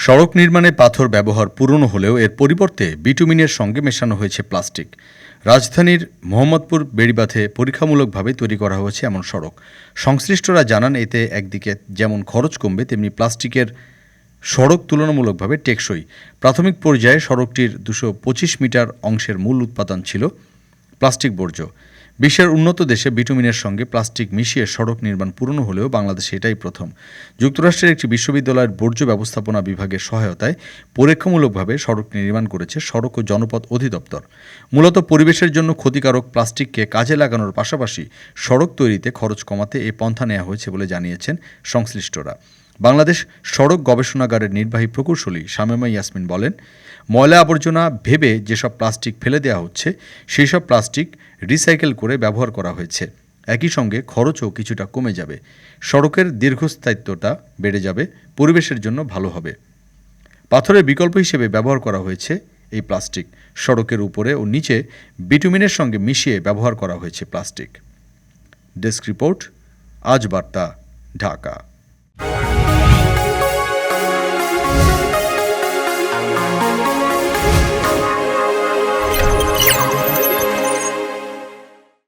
সড়ক নির্মাণে পাথর ব্যবহার পুরনো হলেও এর পরিবর্তে বিটুমিনের সঙ্গে মেশানো হয়েছে প্লাস্টিক। রাজধানীর মোহাম্মদপুর বেড়িবাঁধে পরীক্ষামূলকভাবে তৈরি করা হয়েছে এমন সড়ক। সংশ্লিষ্টরা জানান, এতে একদিকে যেমন খরচ কমবে, তেমনি প্লাস্টিকের সড়ক তুলনামূলকভাবে টেকসই। প্রাথমিক পর্যায়ে সড়কটির 225 মিটার অংশের মূল উৎপাদন ছিল প্লাস্টিক বর্জ্য। বিশ্বের উন্নত দেশে বিটুমিনের সঙ্গে প্লাস্টিক মিশিয়ে সড়ক নির্মাণ পুরনো হলেও বাংলাদেশে এটাই প্রথম। যুক্তরাষ্ট্রের একটি বিশ্ববিদ্যালয়ের বর্জ্য ব্যবস্থাপনা বিভাগের সহায়তায় পরীক্ষামূলকভাবে সড়কটি নির্মাণ করেছে সড়ক ও জনপথ অধিদপ্তর। মূলত পরিবেশের জন্য ক্ষতিকারক প্লাস্টিককে কাজে লাগানোর পাশাপাশি সড়ক তৈরিতে খরচ কমাতে এই পন্থা নেওয়া হয়েছে বলে জানিয়েছেন সংশ্লিষ্টরা। বাংলাদেশ সড়ক গবেষণাগারের নির্বাহী প্রকৌশলী শামেমা ইয়াসমিন বলেন, ময়লা আবর্জনা ভেবে যেসব প্লাস্টিক ফেলে দেওয়া হচ্ছে সেই সব প্লাস্টিক রিসাইকেল করে ব্যবহার করা হয়েছে। একই সঙ্গে খরচও কিছুটা কমে যাবে, সড়কের দীর্ঘস্থায়িত্বটা বেড়ে যাবে, পরিবেশের জন্য ভালো হবে। পাথরের বিকল্প হিসেবে ব্যবহার করা হয়েছে এই প্লাস্টিক। সড়কের উপরে ও নিচে বিটুমিনের সঙ্গে মিশিয়ে ব্যবহার করা হয়েছে প্লাস্টিক। ডেস্ক রিপোর্ট, আজ বার্তা, ঢাকা।